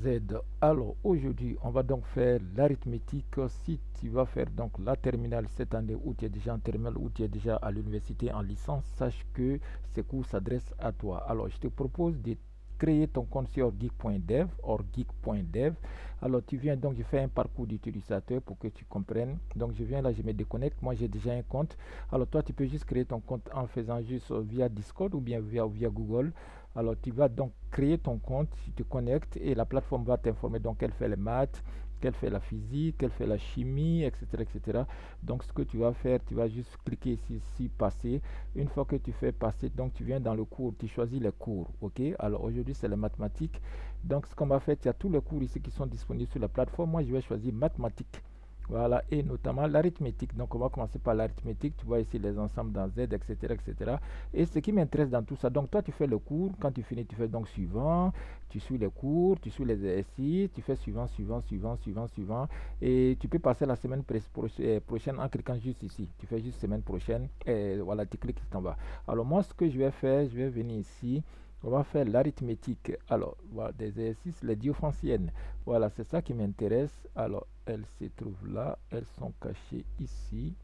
Z. Alors aujourd'hui, on va donc faire l'arithmétique. Si tu vas faire donc la terminale cette année où tu es déjà en terminale, où tu es déjà à l'université en licence, sache que ces cours s'adressent à toi. Alors je te propose de créer ton compte sur geek.dev or geek.dev. Alors tu viens donc, je fais un parcours d'utilisateur pour que tu comprennes. Donc je viens là, je me déconnecte. Moi j'ai déjà un compte. Alors toi tu peux juste créer ton compte en faisant juste via Discord ou bien via Google. Alors, tu vas donc créer ton compte, tu te connectes et la plateforme va t'informer donc qu'elle fait les maths, qu'elle fait la physique, qu'elle fait la chimie, etc., etc. Donc, ce que tu vas faire, tu vas juste cliquer ici, passer. Une fois que tu fais passer, donc tu viens dans le cours, tu choisis les cours, ok? Alors, aujourd'hui, c'est les mathématiques. Donc, ce qu'on va faire, il y a tous les cours ici qui sont disponibles sur la plateforme. Moi, je vais choisir mathématiques. Voilà, et notamment l'arithmétique. Donc, on va commencer par l'arithmétique. Tu vois ici les ensembles dans Z, etc., etc. Et ce qui m'intéresse dans tout ça, donc toi, tu fais le cours. Quand tu finis, tu fais donc suivant. Tu suis les cours, tu suis les exercices. Tu fais suivant, suivant, suivant, suivant, suivant. Et tu peux passer la semaine prochaine en cliquant juste ici. Tu fais juste semaine prochaine. Et voilà, tu cliques, tu t'en vas. Alors, moi, ce que je vais faire, je vais venir ici. On va faire l'arithmétique. Alors, voilà, des exercices, les diophanciennes. Voilà, c'est ça qui m'intéresse. Alors, elles se trouvent là. Elles sont cachées ici.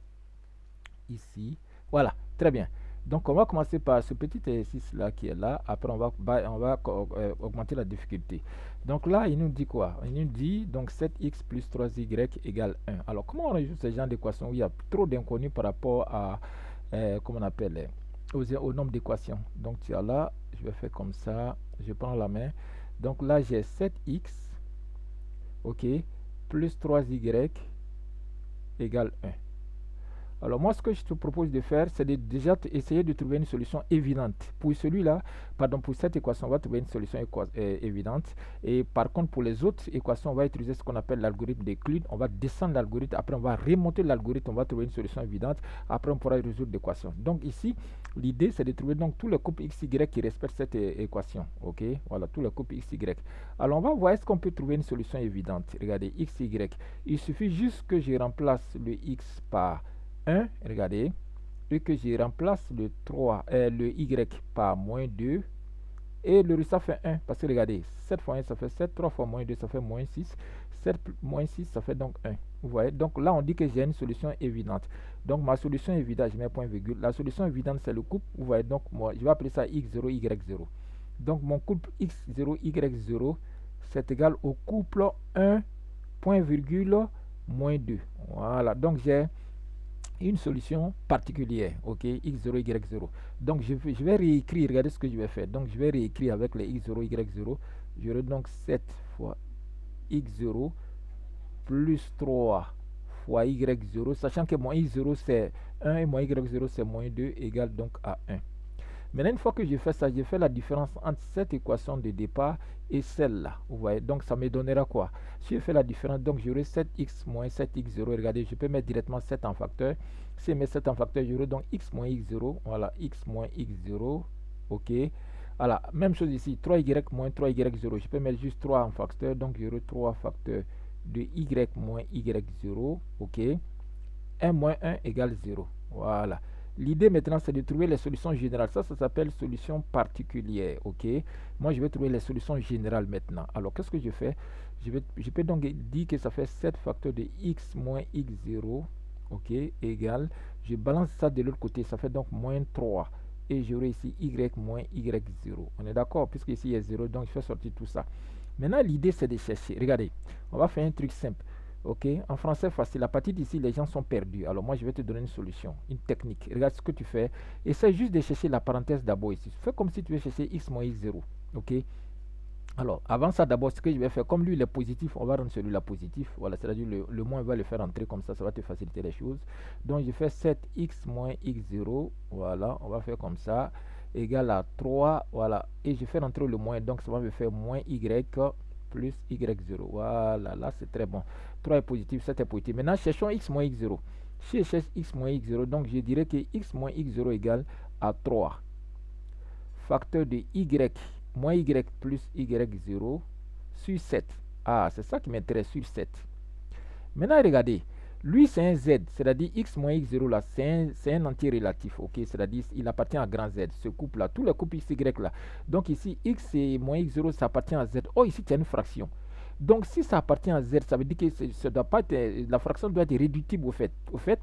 Ici. Voilà, très bien. Donc, on va commencer par ce petit exercice-là qui est là. Après, on va augmenter la difficulté. Donc là, il nous dit quoi? Il nous dit donc 7x plus 3y égale 1. Alors, comment on résout ce genre d'équation où il y a trop d'inconnus par rapport à, comment on appelle, au nombre d'équations? Donc, tu as là, je vais faire comme ça. Je prends la main. Donc là, j'ai 7x, ok, plus 3y égale 1. Alors moi, ce que je te propose de faire, c'est de déjà essayer de trouver une solution évidente. Pour celui-là, pardon, pour cette équation, on va trouver une solution évidente. Et par contre, pour les autres équations, on va utiliser ce qu'on appelle l'algorithme d'Euclide. On va descendre l'algorithme, après on va remonter l'algorithme, on va trouver une solution évidente. Après, on pourra résoudre l'équation. Donc ici, l'idée, c'est de trouver donc tous les couples xy qui respectent cette équation. Ok, voilà, tous les couples xy. Alors on va voir est-ce qu'on peut trouver une solution évidente. Regardez, xy. Il suffit juste que je remplace le x par 1, regardez, et que je remplace le y par moins 2, et le résultat fait 1, parce que regardez, 7 fois 1 ça fait 7, 3 fois moins 2 ça fait moins 6, 7 moins 6 ça fait donc 1. Vous voyez, donc là on dit que j'ai une solution évidente. Donc ma solution évidente, je mets point virgule, la solution évidente c'est le couple, vous voyez, donc moi je vais appeler ça x0, y0. Donc mon couple x0, y0 c'est égal au couple 1, point virgule, moins 2. Voilà, donc j'ai une solution particulière, ok, x0, y0. Donc je vais réécrire, regardez ce que je vais faire. Donc je vais réécrire avec les x0, y0. J'aurai donc 7 fois x0 plus 3 fois y0, sachant que mon x0 c'est 1 et mon y0 c'est moins 2 égale donc à 1. Maintenant, une fois que j'ai fait ça, j'ai fait la différence entre cette équation de départ et celle-là. Vous voyez, donc ça me donnera quoi? Si je fais la différence, donc j'aurai 7x moins 7x0. Regardez, je peux mettre directement 7 en facteur. Si je mets 7 en facteur, j'aurai donc x moins x0. Voilà, x moins x0. Ok. Voilà, même chose ici, 3y moins 3y0. Je peux mettre juste 3 en facteur, donc j'aurai 3 facteurs de y moins y0. Ok. 1 moins 1 égale 0. Voilà. L'idée maintenant, c'est de trouver les solutions générales. Ça s'appelle solution particulière. Ok. Moi, je vais trouver les solutions générales maintenant. Alors, qu'est-ce que je fais? Je peux donc dire que ça fait 7 facteurs de x moins x0. Ok. Égale. Je balance ça de l'autre côté. Ça fait donc moins 3. Et j'aurai ici y moins y0. On est d'accord? Puisque ici, il y a 0. Donc, je fais sortir tout ça. Maintenant, l'idée, c'est de chercher. Regardez. On va faire un truc simple. Ok, en français facile. À partir d'ici, les gens sont perdus. Alors moi, je vais te donner une solution, une technique. Regarde ce que tu fais. Essaye juste de chercher la parenthèse d'abord ici. Fais comme si tu veux chercher x moins x0. Ok. Alors, avant ça, d'abord, ce que je vais faire, comme lui, il est positif, on va rendre celui-là positif. Voilà, c'est-à-dire le moins, on va le faire entrer comme ça va te faciliter les choses. Donc, je fais 7x moins x0. Voilà, on va faire comme ça. Égal à 3. Voilà, et je fais rentrer le moins. Donc, ça va me faire moins y plus y0. Voilà, là c'est très bon. 3 est positif, 7 est positif. Maintenant, cherchons x moins x0. Si je cherche x moins x0, donc je dirais que x moins x0 égale à 3. Facteur de y moins y plus y0 sur 7. Ah, c'est ça qui m'intéresse, sur 7. Maintenant, regardez. Lui, c'est un z, c'est-à-dire x moins x0 là, c'est un entier relatif, ok? C'est-à-dire il appartient à grand z, ce couple-là, tous les couples xy là. Donc ici, x et moins x0, ça appartient à z. Oh, ici, tu as une fraction. Donc, si ça appartient à Z, ça veut dire que ça doit pas être, la fraction doit être réductible au fait.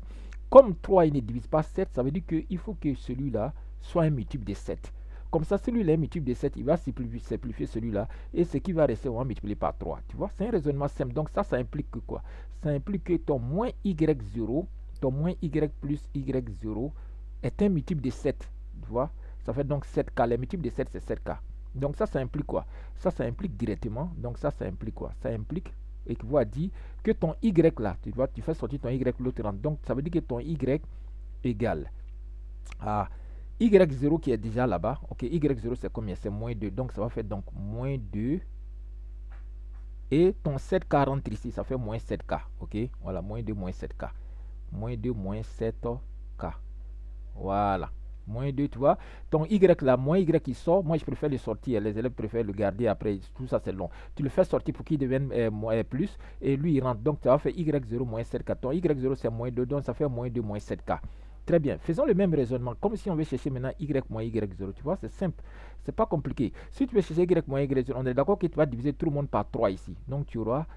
Comme 3 il ne divise pas 7, ça veut dire qu'il faut que celui-là soit un multiple de 7. Comme ça, celui-là est un multiple de 7, il va simplifier celui-là. Et ce qui va rester, on va multiplier par 3. Tu vois, c'est un raisonnement simple. Donc, ça implique que quoi? Ça implique que ton moins y0, ton moins y plus y0 est un multiple de 7. Tu vois, ça fait donc 7K. Le multiple de 7, c'est 7K. Donc, ça implique quoi? Ça implique directement. Donc, ça implique quoi? Ça implique équivaut à dire que ton y là, tu vois, tu fais sortir ton y l'autre rang. Donc, ça veut dire que ton y égale à y0 qui est déjà là-bas. Ok, y0 c'est combien? C'est moins 2. Donc, ça va faire donc moins 2. Et ton 7K rentre ici, ça fait moins 7K. Ok, voilà, moins 2, moins 7K. Moins 2, moins 7K. Voilà. Moins 2, tu vois. Ton Y là, moins Y qui sort, moi je préfère le sortir. Les élèves préfèrent le garder après. Tout ça c'est long. Tu le fais sortir pour qu'il devienne plus. Et lui il rentre. Donc ça va faire Y0 moins 7K. Ton Y0 c'est moins 2. Donc ça fait moins 2 moins 7K. Très bien. Faisons le même raisonnement. Comme si on veut chercher maintenant Y moins Y0. Tu vois, c'est simple. C'est pas compliqué. Si tu veux chercher Y moins Y0, on est d'accord que tu vas diviser tout le monde par 3 ici. Donc tu auras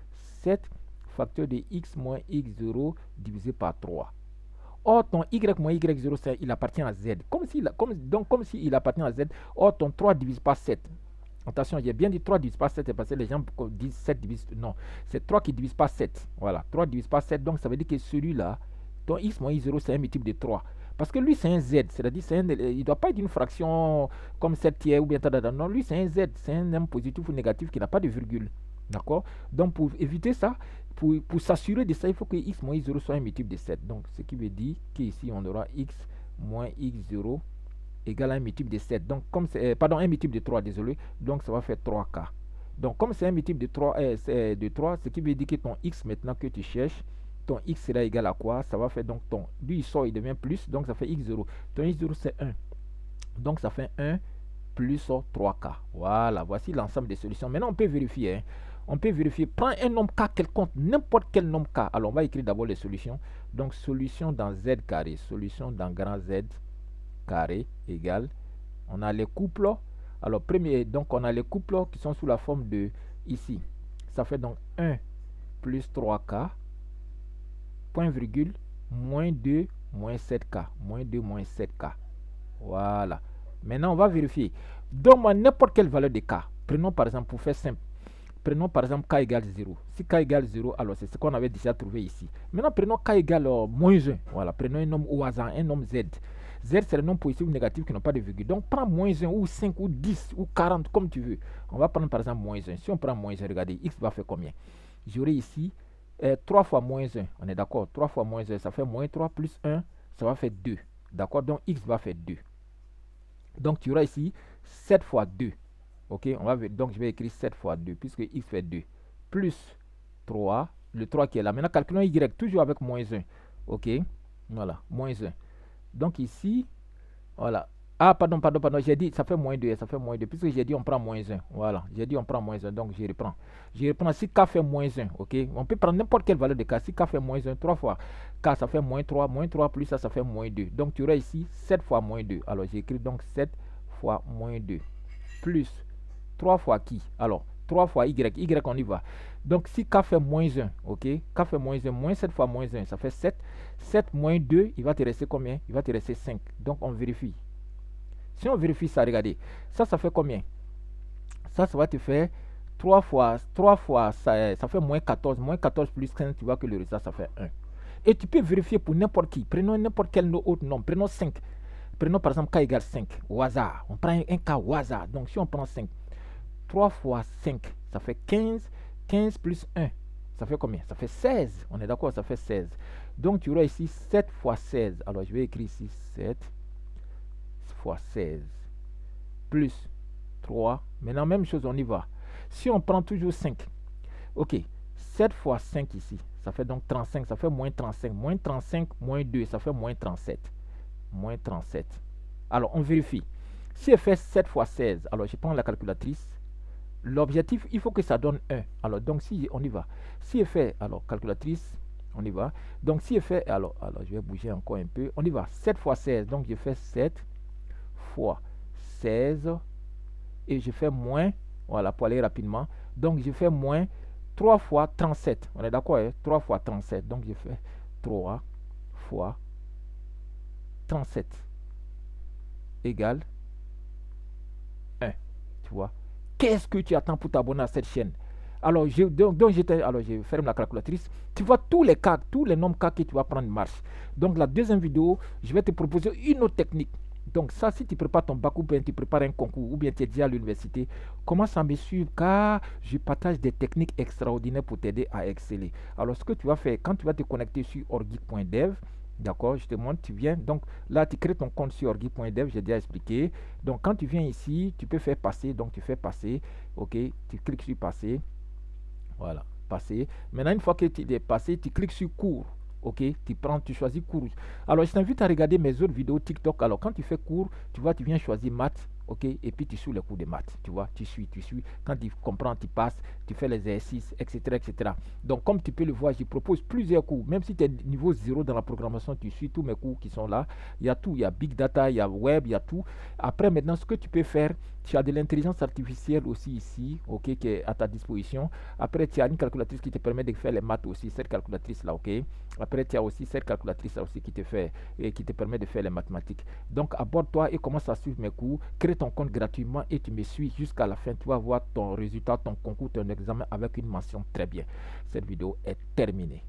7 facteur de X moins X0 divisé par 3. Or, ton Y moins Y0, il appartient à Z. Comme s'il appartient à Z. Or, ton 3 divise par 7. Attention, j'ai bien dit 3 divise par 7, c'est parce que les gens disent 7 divise. Non, c'est 3 qui divise par 7. Voilà, 3 divise par 7. Donc, ça veut dire que celui-là, ton X moins Y0, c'est un multiple de 3. Parce que lui, c'est un Z. C'est-à-dire, il ne doit pas être une fraction comme 7 tiers ou bien tada. Non, lui, c'est un Z. C'est un M positif ou négatif qui n'a pas de virgule. D'accord? Donc, pour éviter ça, pour s'assurer de ça, il faut que x moins x0 soit un multiple de 7. Donc, ce qui veut dire qu'ici, on aura x moins x0 égale à un multiple de 7. Donc, comme c'est, pardon, un multiple de 3, désolé. Donc, ça va faire 3k. Donc, comme c'est un multiple de 3, ce qui veut dire que ton x maintenant que tu cherches, ton x sera égal à quoi? Ça va faire donc ton, lui il sort, il devient plus, donc ça fait x0. Ton x0 c'est 1. Donc, ça fait 1 plus 3k. Voilà, voici l'ensemble des solutions. Maintenant, on peut vérifier. Hein. On peut vérifier. Prends un nombre k quelconque, n'importe quel nombre k. Alors, on va écrire d'abord les solutions. Donc, solution dans z carré, solution dans grand Z carré égale. On a les couples. Alors, premier, donc, on a les couples qui sont sous la forme de ici. Ça fait donc 1 plus 3k, point virgule, moins 2, moins 7k. Moins 2, moins 7k. Voilà. Maintenant, on va vérifier. Donne-moi n'importe quelle valeur de k. Prenons par exemple, pour faire simple, prenons par exemple k égale 0. Si k égale 0, alors c'est ce qu'on avait déjà trouvé ici. Maintenant, prenons k égale moins 1. Voilà, prenons un nombre au hasard, un nombre z. Z, c'est le nombre positif ou négatif qui n'ont pas de virgule. Donc, prends moins 1 ou 5 ou 10 ou 40, comme tu veux. On va prendre par exemple moins 1. Si on prend moins 1, regardez, x va faire combien? J'aurai ici 3 fois moins 1. On est d'accord? 3 fois moins 1, ça fait moins 3 plus 1, ça va faire 2. D'accord? Donc, x va faire 2. Donc, tu auras ici 7 fois 2. Ok, donc je vais écrire 7 fois 2, puisque x fait 2. Plus 3, le 3 qui est là. Maintenant, calculons y, toujours avec moins 1. Ok, voilà, moins 1. Donc ici, voilà. Ah, pardon, j'ai dit, ça fait moins 2, puisque j'ai dit on prend moins 1. Voilà, j'ai dit on prend moins 1, donc je reprends. Je reprends, si k fait moins 1, ok, on peut prendre n'importe quelle valeur de k. Si k fait moins 1, 3 fois k, ça fait moins 3 plus ça fait moins 2. Donc tu auras ici 7 fois moins 2. Alors j'écris donc 7 fois moins 2. Plus 3 fois qui? Alors, 3 fois y, on y va. Donc si k fait moins 1, ok, k fait moins 1, moins 7 fois moins 1, ça fait 7. 7 moins 2, il va te rester combien? Il va te rester 5. Donc on vérifie. Si on vérifie ça, regardez. Ça fait combien? Ça va te faire 3 fois, ça fait moins 14. Moins 14 plus 15, tu vois que le résultat, ça fait 1. Et tu peux vérifier pour n'importe qui. Prenons n'importe quel autre nombre. Prenons 5. Prenons par exemple k égale 5, au hasard. On prend un k au hasard. Donc si on prend 5, 3 fois 5, ça fait 15. 15 plus 1, ça fait combien? Ça fait 16. On est d'accord, ça fait 16. Donc tu auras ici 7 fois 16. Alors je vais écrire ici 7 fois 16 plus 3. Maintenant, même chose, on y va. Si on prend toujours 5, ok, 7 fois 5 ici, ça fait donc 35, ça fait moins 35. Moins 35, moins 2, ça fait moins 37. Moins 37. Alors, on vérifie. Si elle fait 7 fois 16, alors je prends la calculatrice. L'objectif, il faut que ça donne 1. Alors, donc, si on y va. Si elle fait, alors, calculatrice, on y va. Donc, si elle fait, alors, je vais bouger encore un peu. On y va. 7 fois 16. Donc, je fais 7 fois 16. Et je fais moins, voilà, pour aller rapidement. Donc, je fais moins 3 fois 37. On est d'accord, hein? 3 fois 37. Donc, je fais 3 fois 37 égale 1. Tu vois? Qu'est-ce que tu attends pour t'abonner à cette chaîne? Alors, je ferme la calculatrice. Tu vois tous les cas, tous les nombres cas que tu vas prendre marche. Donc, la deuxième vidéo, je vais te proposer une autre technique. Donc, ça, si tu prépares ton bac ou bien tu prépares un concours ou bien tu es déjà à l'université, commence à me suivre car je partage des techniques extraordinaires pour t'aider à exceller. Alors, ce que tu vas faire, quand tu vas te connecter sur orgeek.dev, d'accord, je te montre, tu viens. Donc, là, tu crées ton compte sur orgeek.dev, j'ai déjà expliqué. Donc, quand tu viens ici, tu peux faire passer. Donc, tu fais passer. OK, tu cliques sur passer. Voilà, passer. Maintenant, une fois que tu es passé, tu cliques sur cours. Ok, tu choisis cours. Alors, je t'invite à regarder mes autres vidéos TikTok. Alors, quand tu fais cours, tu vois, tu viens choisir maths. Ok, et puis tu suis les cours de maths. Tu vois, tu suis. Quand tu comprends, tu passes, tu fais les exercices, etc., etc. Donc, comme tu peux le voir, je propose plusieurs cours. Même si tu es niveau 0 dans la programmation, tu suis tous mes cours qui sont là. Il y a tout. Il y a Big Data, il y a Web, il y a tout. Après, maintenant, ce que tu peux faire, tu as de l'intelligence artificielle aussi ici, ok, qui est à ta disposition. Après, tu as une calculatrice qui te permet de faire les maths aussi, cette calculatrice-là, ok. Après, tu as aussi cette calculatrice-là aussi qui te fait et qui te permet de faire les mathématiques. Donc, aborde-toi et commence à suivre mes cours. Crée ton compte gratuitement et tu me suis jusqu'à la fin. Tu vas voir ton résultat, ton concours, ton examen avec une mention très bien. Cette vidéo est terminée.